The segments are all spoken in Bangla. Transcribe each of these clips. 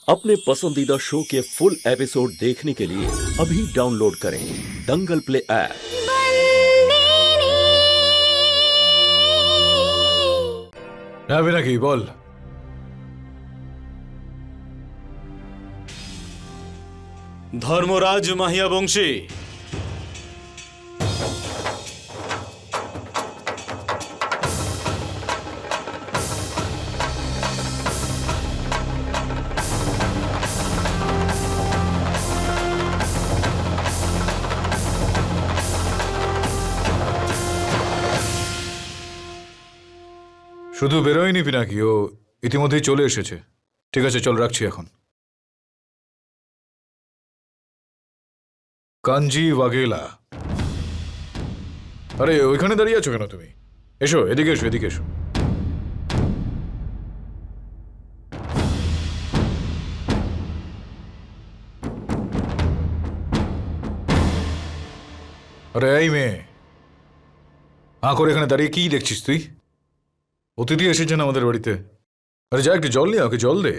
अपने पसंदीदा शो के फुल एपिसोड देखने के लिए अभी डाउनलोड करें दंगल प्ले ऐप। যাবি নাকি বল? ধর্মরাজ মাহিয়া বংশী, শুধু বেরোয়নি পিনাকি, ও ইতিমধ্যেই চলে এসেছে। ঠিক আছে, চল রাখছি এখন। কাঞ্জি ওয়াগেলা। আরে ওইখানে দাঁড়িয়ে আছো কেন তুমি? এসো, এদিকে এসো, এদিকে এসো। আরে এই মেয়ে, হাঁ করে এখানে দাঁড়িয়ে কি দেখছিস তুই? অতিথি এসেছেন আমাদের বাড়িতে। আরে যা, একটু জল নিয়ে ওকে জল দে।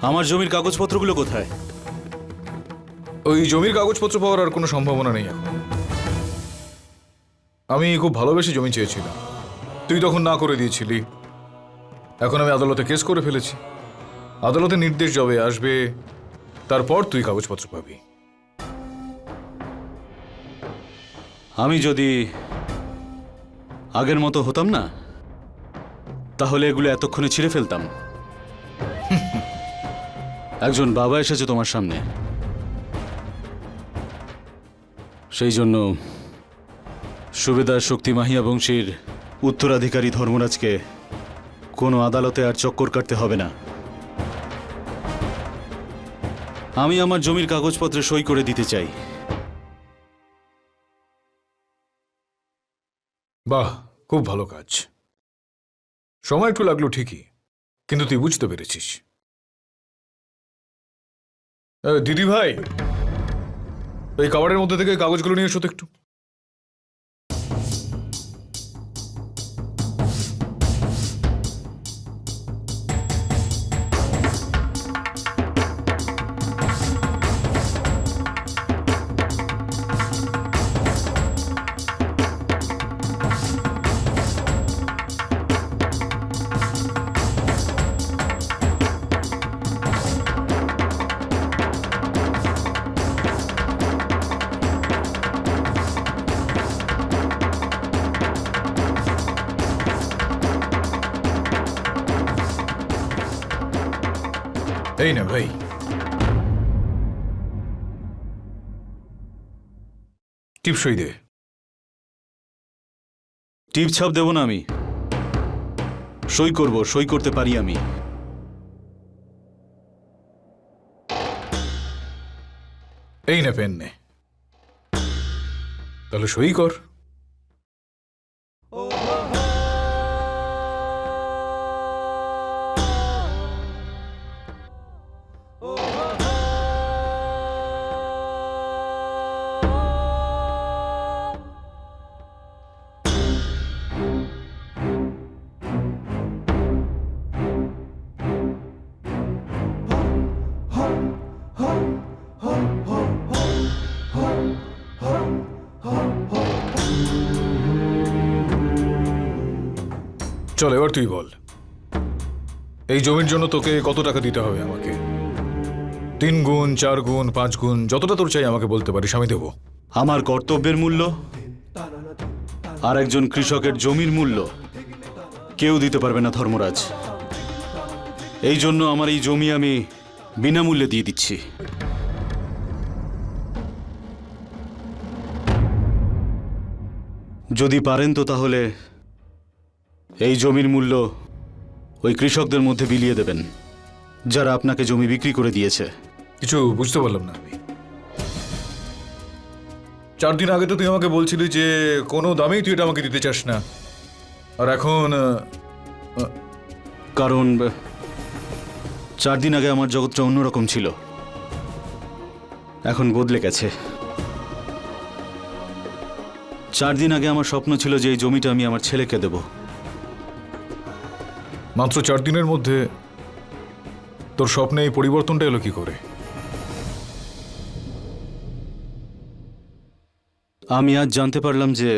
আমার জমির কাগজপত্রগুলো কোথায়? ওই জমির কাগজপত্র পাওয়ার আর কোনো সম্ভাবনা নেই এখন। আমি খুব ভালোবেসে জমি চেয়েছিলাম, তুই তখন না করে দিয়েছিলি। এখন আমি আদালতে কেস করে ফেলেছি। আদালতে নির্দেশ যবে আসবে তারপর তুই কাগজপত্র পাবি। আমি যদি আগের মতো হতাম না, তাহলে এগুলো এতক্ষণে ছিঁড়ে ফেলতাম। একজন বাবা এসেছে তোমার সামনে, সেই জন্য সুবেদার শক্তি মাহিয়া বংশীর উত্তরাধিকারী ধর্মরাজকে কোনো আদালতে আর চক্কর কাটতে হবে না। আমি আমার জমির কাগজপত্রে সই করে দিতে চাই। বাহ, খুব ভালো কাজ। সময় একটু লাগলো ঠিকই, কিন্তু তুই বুঝতে পেরেছিস। দিদি ভাই, এই কাবারের মধ্যে থেকে কাগজগুলো নিয়ে এসো তো একটু। এই না ভাই, টিপসই দে। টিপ ছাপ দেব না আমি, সই করব, সই করতে পারি আমি। এই না পেন নে, তাহলে সই কর। চল এবার তুই বল, এই জমির জন্য তোকে কত টাকা দিতে হবে আমাকে? 3 গুণ, 4 গুণ, 5 গুণ, যতটা তোর চাই আমাকে বলতে পারিস, আমি দেবো। আমার কর্তব্যের মূল্য আর একজন কৃষকের জমির মূল্য কেউ দিতে পারবে না ধর্মরাজ। এই জন্য আমার এই জমি আমি বিনামূল্যে দিয়ে দিচ্ছি। যদি পারেন তো তাহলে এই জমির মূল্য ওই কৃষকদের মধ্যে বিলিয়ে দেবেন যারা আপনাকে জমি বিক্রি করে দিয়েছে। কিছু বুঝতে পারলাম না আমি। 4 দিন আগে তো তুই আমাকে বলছিলি যে কোনো দামেই তুই এটা আমাকে দিতে চাস না, আর এখন কারণ 4 দিন আগে আমার জগৎটা অন্যরকম ছিল, এখন বদলে গেছে। 4 দিন আগে আমার স্বপ্ন ছিল যে এই জমিটা আমি আমার ছেলেকে দেব। মাত্র 4 দিনের মধ্যে তোর স্বপ্নে এই পরিবর্তনটা এলো কি করে? আমি আজ জানতে পারলাম যে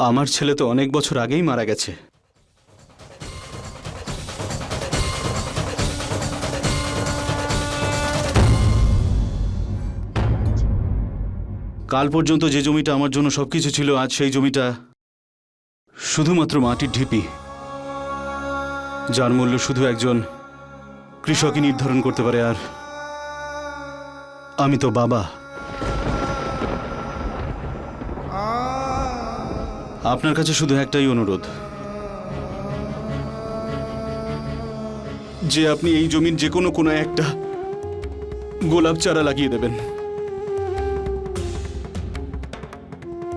আমার ছেলে তো অনেক বছর আগেই মারা গেছে। কাল পর্যন্ত যে জমিটা আমার জন্য সবকিছু ছিল, আজ সেই জমিটা শুধুমাত্র মাটির ঢিপি, যার মূল্য শুধু একজন কৃষকই নির্ধারণ করতে পারে। আর আমি তো বাবা। আপনার কাছে শুধু একটাই অনুরোধ, যে আপনি এই জমির যে কোনো একটা গোলাপ চারা লাগিয়ে দেবেন।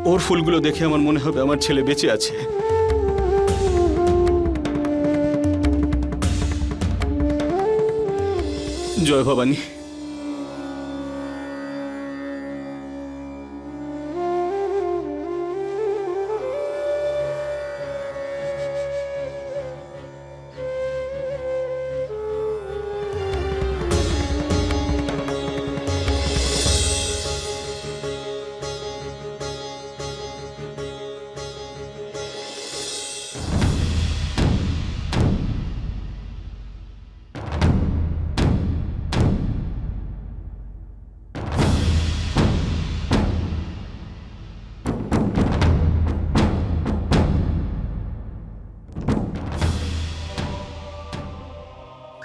ওর ফুলগুলো দেখে আমার মনে হবে আমার ছেলে বেঁচে আছে। জয় ভবানী।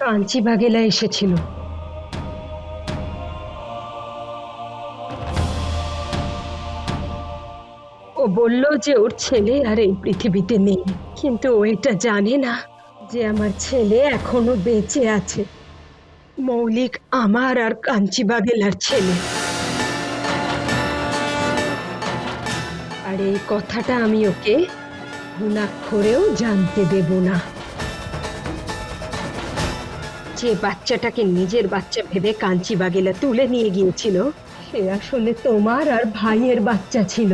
কাঞ্চি বাগেলা এসেছিল। ও বলল যে ওর ছেলে আর এই পৃথিবীতে নেই, কিন্তু ও এটা জানে না যে আমার ছেলে এখনো বেঁচে আছে। মৌলিক আমার আর কাঞ্চি বাগেলার ছেলে। আর এই কথাটা আমি ওকে ঘুণাক্ষরেও জানতে দেব না। যে বাচ্চাটাকে নিজের বাচ্চা ভেবে কাঞ্চি বাগেলা তুলে নিয়ে গিয়েছিল, সে আসলে তোমার আর ভাইয়ের বাচ্চা ছিল।